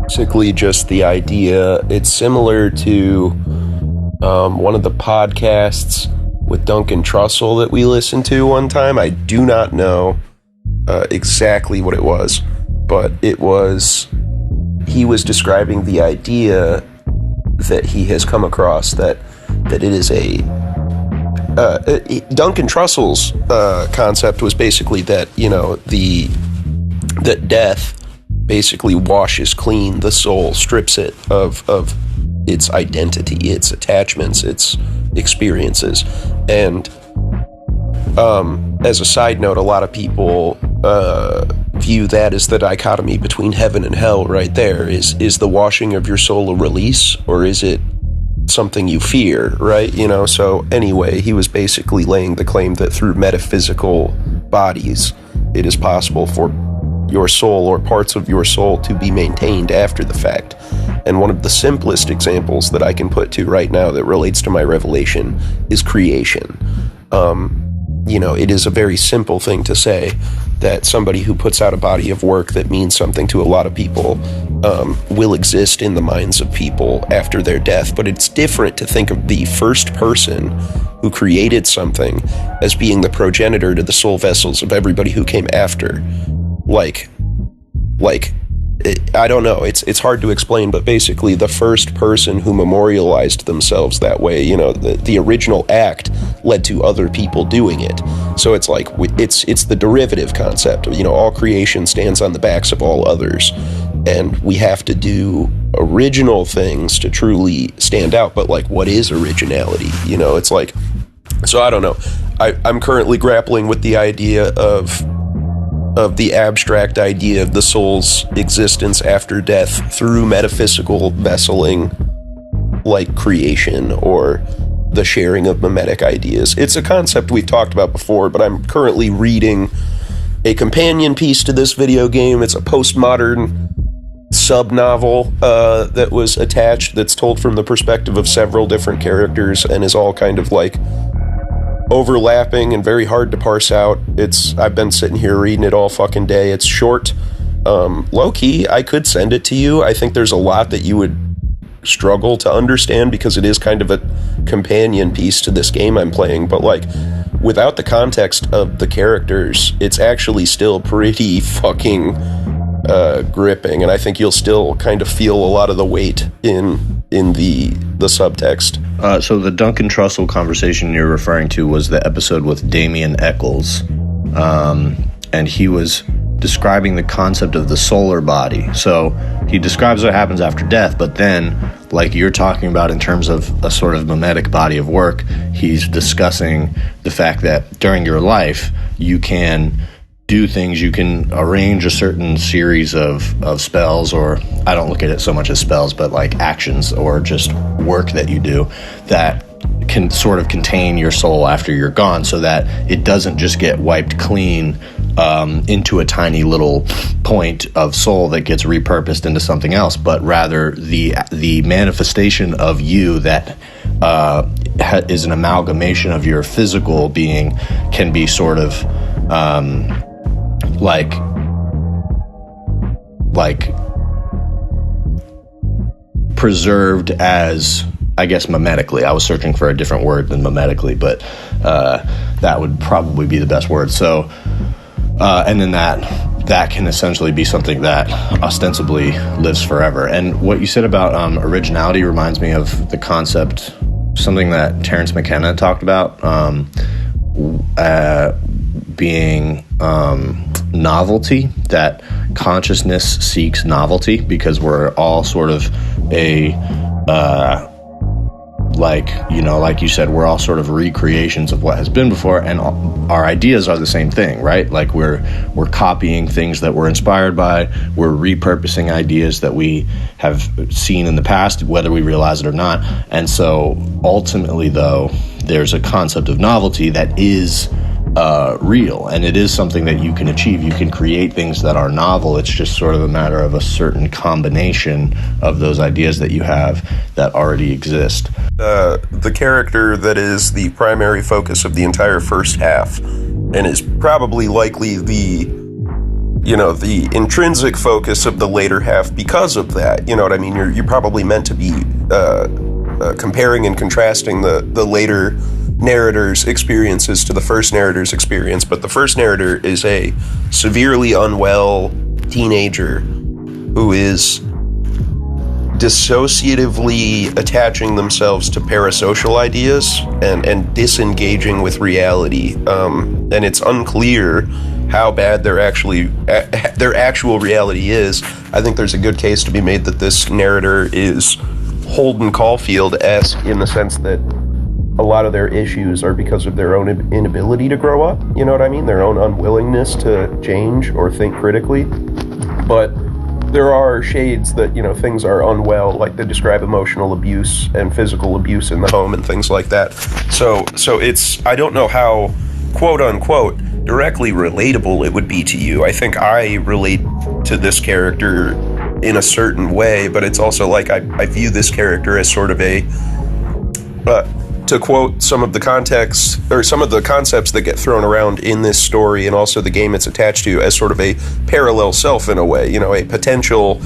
Basically just the idea. It's similar to one of the podcasts with Duncan Trussell that we listened to one time. I do not know exactly what it was, but he was describing the idea that he has come across that it is Duncan Trussell's concept was basically that, that death basically washes clean the soul, strips it of its identity, its attachments, its experiences. And as a side note, a lot of people view that as the dichotomy between heaven and hell right there. Is the washing of your soul a release, or is it something you fear, right? So anyway, he was basically laying the claim that through metaphysical bodies, it is possible for your soul or parts of your soul to be maintained after the fact. And one of the simplest examples that I can put to right now that relates to my revelation is creation. It is a very simple thing to say that somebody who puts out a body of work that means something to a lot of people will exist in the minds of people after their death. But it's different to think of the first person who created something as being the progenitor to the soul vessels of everybody who came after. I don't know. It's hard to explain, but basically the first person who memorialized themselves that way, the original act led to other people doing it. So it's like, it's the derivative concept. All creation stands on the backs of all others. And we have to do original things to truly stand out. But what is originality? It's like, so I don't know. I'm currently grappling with the idea of the abstract idea of the soul's existence after death through metaphysical vesseling, like creation or the sharing of mimetic ideas. It's a concept we've talked about before, but I'm currently reading a companion piece to this video game. It's a postmodern sub-novel that was attached, that's told from the perspective of several different characters and is all kind of overlapping and very hard to parse out. I've been sitting here reading it all fucking day. It's short. Low-key, I could send it to you. I think there's a lot that you would struggle to understand because it is kind of a companion piece to this game I'm playing, but without the context of the characters, it's actually still pretty fucking gripping, and I think you'll still kind of feel a lot of the weight in the subtext. So the Duncan Trussell conversation you're referring to was the episode with Damien Eccles, and he was describing the concept of the solar body. So he describes what happens after death, but then, like you're talking about in terms of a sort of mimetic body of work, he's discussing the fact that during your life, you can do things, you can arrange a certain series of spells, or I don't look at it so much as spells, but actions or just work that you do that can sort of contain your soul after you're gone, so that it doesn't just get wiped clean into a tiny little point of soul that gets repurposed into something else, but rather the manifestation of you that is an amalgamation of your physical being can be sort of preserved as, I guess, mimetically. I was searching for a different word than mimetically, but that would probably be the best word. So, and then that can essentially be something that ostensibly lives forever. And what you said about originality reminds me of the concept, something that Terence McKenna talked about, being novelty, that consciousness seeks novelty because we're all sort of like you said, we're all sort of recreations of what has been before, and our ideas are the same thing, right? We're copying things that we're inspired by, we're repurposing ideas that we have seen in the past, whether we realize it or not. And so ultimately, though, there's a concept of novelty that is real, and it is something that you can achieve. You can create things that are novel. It's just sort of a matter of a certain combination of those ideas that you have that already exist. The character that is the primary focus of the entire first half, and is probably likely the the intrinsic focus of the later half because of that. You know what I mean? You're probably meant to be comparing and contrasting the later narrator's experiences to the first narrator's experience, but the first narrator is a severely unwell teenager who is dissociatively attaching themselves to parasocial ideas and disengaging with reality. And it's unclear how bad their actual reality is. I think there's a good case to be made that this narrator is Holden Caulfield-esque in the sense that a lot of their issues are because of their own inability to grow up. You know what I mean? Their own unwillingness to change or think critically. But there are shades that, things are unwell, like they describe emotional abuse and physical abuse in the home and things like that. So it's, I don't know how, quote unquote, directly relatable it would be to you. I think I relate to this character in a certain way, but it's also like I view this character as sort of a, to quote some of the context or some of the concepts that get thrown around in this story and also the game it's attached to, as sort of a parallel self in a way, a potential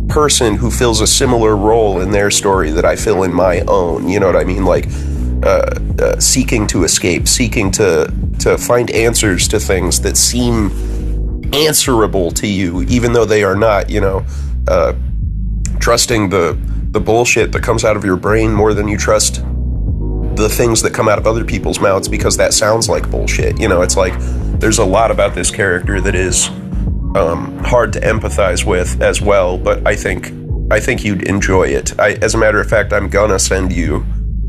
person who fills a similar role in their story that I fill in my own. You know what I mean? Like seeking to escape, seeking to find answers to things that seem answerable to you, even though they are not, trusting the bullshit that comes out of your brain more than you trust the things that come out of other people's mouths because that sounds like bullshit. It's like there's a lot about this character that is hard to empathize with as well, but I think you'd enjoy it. As a matter of fact, I'm gonna send you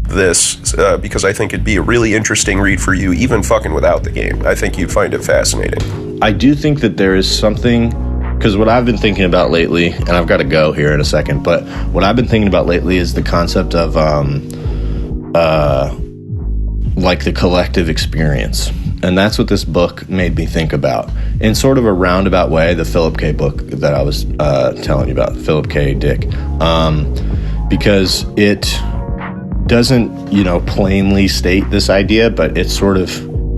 this because I think it'd be a really interesting read for you, even fucking without the game. I think you'd find it fascinating. I do think that there is something, because what I've been thinking about lately, and I've got to go here in a second, but what I've been thinking about lately is the concept of like the collective experience. And that's what this book made me think about. In sort of a roundabout way, the Philip K. book that I was telling you about, Philip K. Dick, because it doesn't, plainly state this idea, but it sort of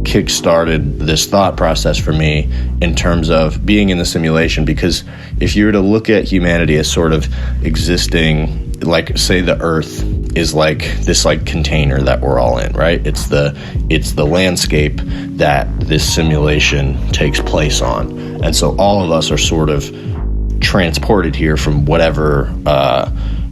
kickstarted this thought process for me in terms of being in the simulation. Because if you were to look at humanity as sort of existing, like say the Earth is like this like container that we're all in, right? It's the landscape that this simulation takes place on, and so all of us are sort of transported here from whatever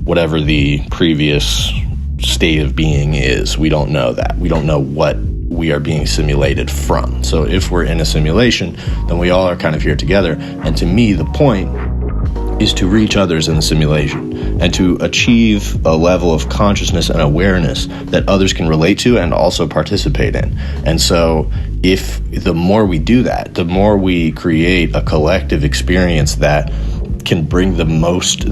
the previous state of being is. We don't know that. We don't know what we are being simulated from. So if we're in a simulation, then we all are kind of here together. And to me, the point is to reach others in the simulation and to achieve a level of consciousness and awareness that others can relate to and also participate in. And so if the more we do that, the more we create a collective experience that can bring the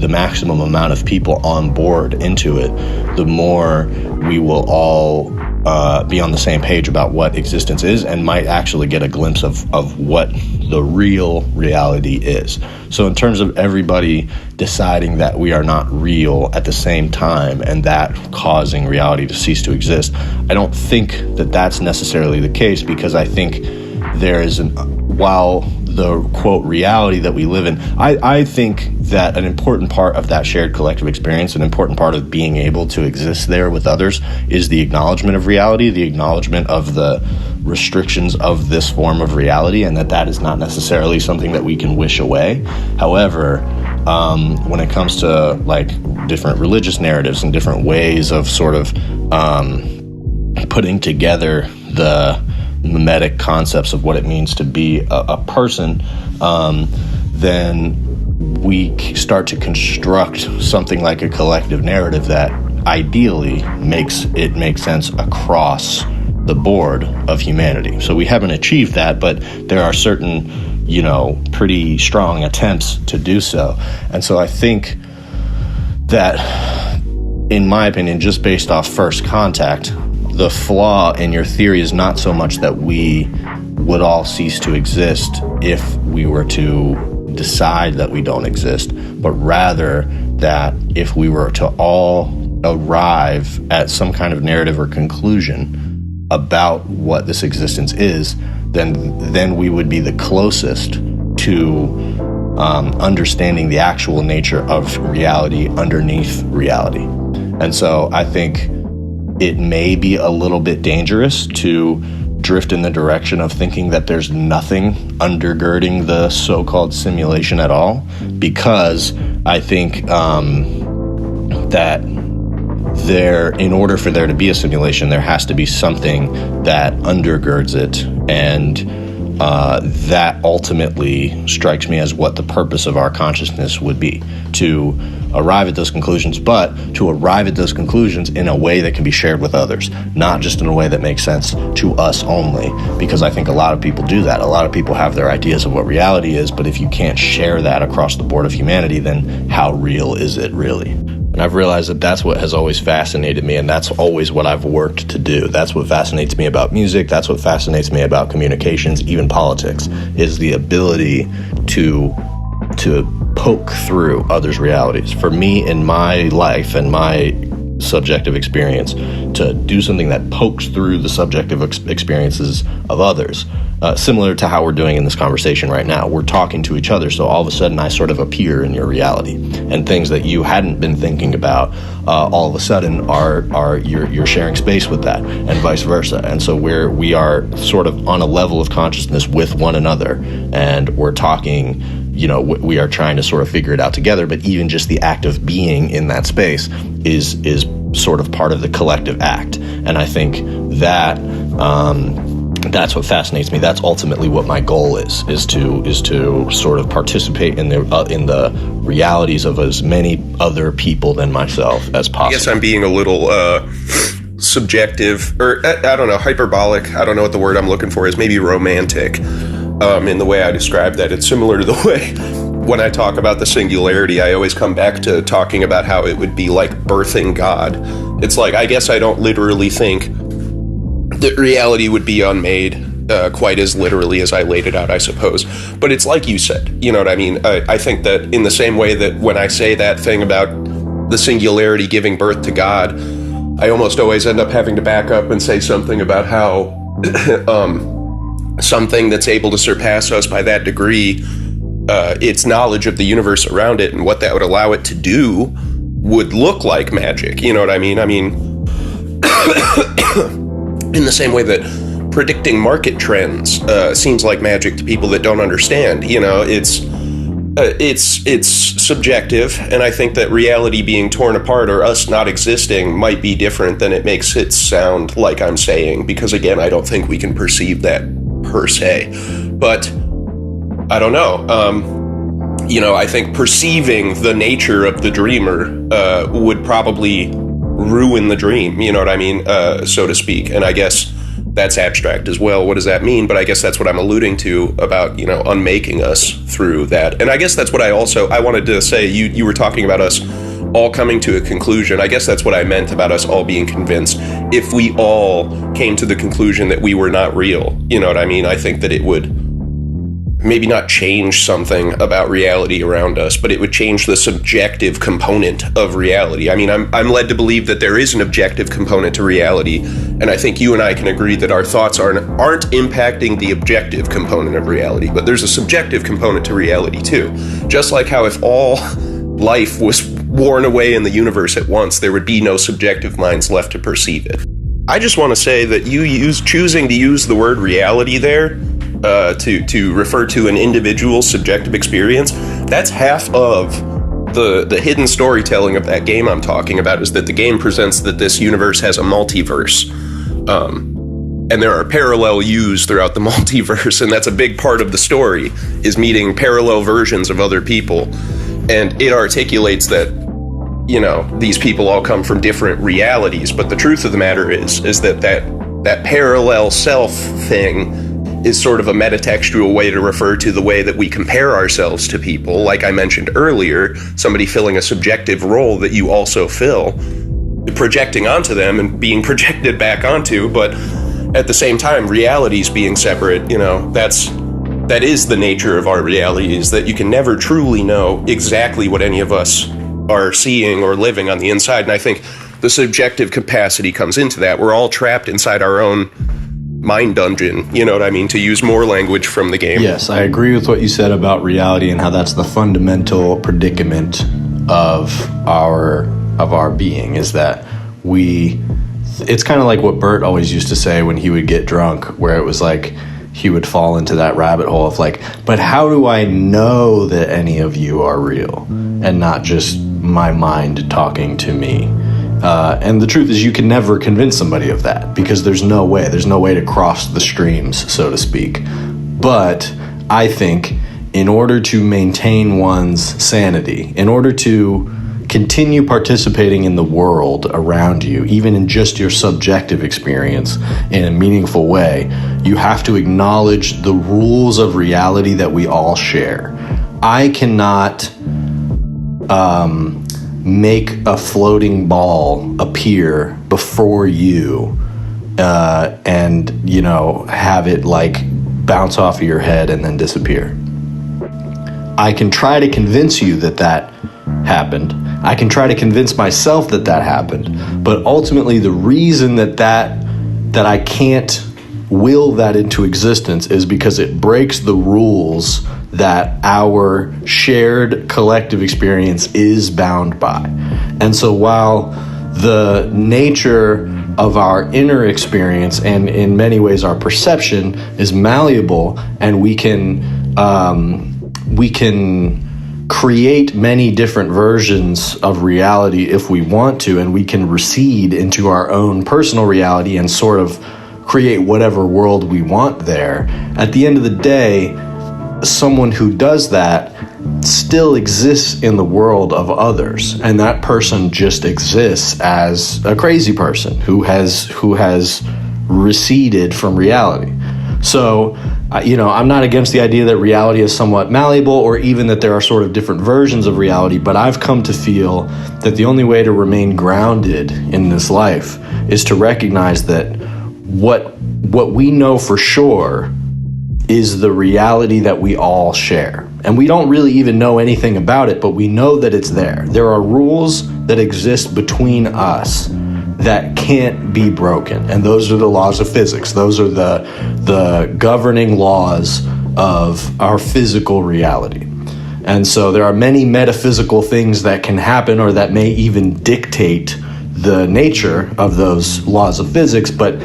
maximum amount of people on board into it, the more we will all be on the same page about what existence is and might actually get a glimpse of what the real reality is. So in terms of everybody deciding that we are not real at the same time and that causing reality to cease to exist, I don't think that that's necessarily the case, because I think there is while the quote reality that we live in, I think that an important part of that shared collective experience, an important part of being able to exist there with others, is the acknowledgement of reality, the acknowledgement of the restrictions of this form of reality, and that is not necessarily something that we can wish away. However, when it comes to like different religious narratives and different ways of sort of putting together the mimetic concepts of what it means to be a person, then we start to construct something like a collective narrative that ideally makes sense across the board of humanity. So we haven't achieved that, but there are certain, pretty strong attempts to do so. And so I think that, in my opinion, just based off first contact, the flaw in your theory is not so much that we would all cease to exist if we were to decide that we don't exist, but rather that if we were to all arrive at some kind of narrative or conclusion about what this existence is, then we would be the closest to understanding the actual nature of reality underneath reality. And so I think it may be a little bit dangerous to drift in the direction of thinking that there's nothing undergirding the so-called simulation at all, because I think that in order for there to be a simulation, there has to be something that undergirds it, and that ultimately strikes me as what the purpose of our consciousness would be, to arrive at those conclusions, but to arrive at those conclusions in a way that can be shared with others, not just in a way that makes sense to us only, because I think a lot of people do that. A lot of people have their ideas of what reality is, but if you can't share that across the board of humanity, then how real is it really? And I've realized that that's what has always fascinated me, and that's always what I've worked to do. That's what fascinates me about music. That's what fascinates me about communications, even politics, is the ability to poke through others' realities. For me, in my life and my subjective experience, to do something that pokes through the subjective experiences of others, similar to how we're doing in this conversation right now. We're talking to each other, so all of a sudden I sort of appear in your reality, and things that you hadn't been thinking about, all of a sudden you're sharing space with that, and vice versa. And so we are sort of on a level of consciousness with one another, and we're talking. We are trying to sort of figure it out together, but even just the act of being in that space is sort of part of the collective act. And I think that that's what fascinates me. That's ultimately what my goal is to sort of participate in the realities of as many other people than myself as possible. I guess I'm being a little subjective, or I don't know, hyperbolic. I don't know what the word I'm looking for is. Maybe romantic. In the way I describe that. It's similar to the way when I talk about the singularity, I always come back to talking about how it would be like birthing God. It's like, I guess I don't literally think that reality would be unmade quite as literally as I laid it out, I suppose. But it's like you said, you know what I mean? I think that in the same way that when I say that thing about the singularity giving birth to God, I almost always end up having to back up and say something about how something that's able to surpass us by that degree, its knowledge of the universe around it and what that would allow it to do would look like magic. You know what I mean? I mean, in the same way that predicting market trends seems like magic to people that don't understand. It's subjective, and I think that reality being torn apart or us not existing might be different than it makes it sound like I'm saying, because again, I don't think we can perceive that per se. But I don't know. I think perceiving the nature of the dreamer would probably ruin the dream, you know what I mean, so to speak. And I guess that's abstract as well. What does that mean? But I guess that's what I'm alluding to about, unmaking us through that. And I guess that's what I wanted to say. You were talking about us all coming to a conclusion. I guess that's what I meant about us all being convinced. If we all came to the conclusion that we were not real, you know what I mean? I think that it would maybe not change something about reality around us, but it would change the subjective component of reality. I mean, I'm led to believe that there is an objective component to reality, and I think you and I can agree that our thoughts aren't impacting the objective component of reality, but there's a subjective component to reality too. Just like how if all life was worn away in the universe at once, there would be no subjective minds left to perceive it. I just want to say that choosing to use the word reality there to refer to an individual's subjective experience, that's half of the hidden storytelling of that game I'm talking about, is that the game presents that this universe has a multiverse. And there are parallel yous throughout the multiverse, and that's a big part of the story, is meeting parallel versions of other people. And it articulates that, these people all come from different realities, but the truth of the matter is that parallel self thing is sort of a metatextual way to refer to the way that we compare ourselves to people. Like I mentioned earlier, somebody filling a subjective role that you also fill, projecting onto them and being projected back onto, but at the same time, realities being separate, that is the nature of our reality, is that you can never truly know exactly what any of us are seeing or living on the inside. And I think the subjective capacity comes into that. We're all trapped inside our own mind dungeon, you know what I mean, to use more language from the game. Yes, I agree with what you said about reality and how that's the fundamental predicament of our being, is that it's kind of like what Bert always used to say when he would get drunk, where it was like he would fall into that rabbit hole of like, but how do I know that any of you are real and not just my mind talking to me? And the truth is, you can never convince somebody of that, because there's no way to cross the streams, so to speak. But I think in order to maintain one's sanity, in order to continue participating in the world around you, even in just your subjective experience in a meaningful way, you have to acknowledge the rules of reality that we all share. I cannot make a floating ball appear before you and, you know, have it like bounce off of your head and then disappear. I can try to convince you that that happened. I can try to convince myself that that happened. But ultimately, the reason that I can't will that into existence is because it breaks the rules that our shared collective experience is bound by. And so while the nature of our inner experience and in many ways our perception is malleable, and we can create many different versions of reality if we want to, and we can recede into our own personal reality and sort of create whatever world we want there. At the end of the day, someone who does that still exists in the world of others, and that person just exists as a crazy person who has receded from reality. So, I'm not against the idea that reality is somewhat malleable, or even that there are sort of different versions of reality, but I've come to feel that the only way to remain grounded in this life is to recognize that what we know for sure is the reality that we all share. And we don't really even know anything about it, but we know that it's there. There are rules that exist between us that can't be broken. And those are the laws of physics. Those are the governing laws of our physical reality. And so there are many metaphysical things that can happen, or that may even dictate the nature of those laws of physics, but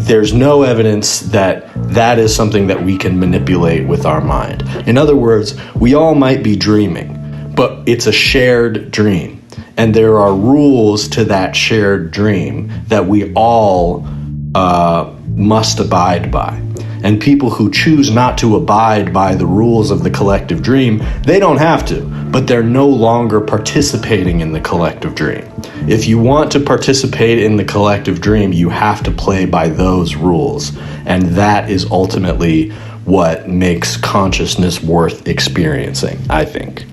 there's no evidence that that is something that we can manipulate with our mind. In other words, we all might be dreaming, but it's a shared dream. And there are rules to that shared dream that we all must abide by. And people who choose not to abide by the rules of the collective dream, they don't have to, but they're no longer participating in the collective dream. If you want to participate in the collective dream, you have to play by those rules. And that is ultimately what makes consciousness worth experiencing, I think.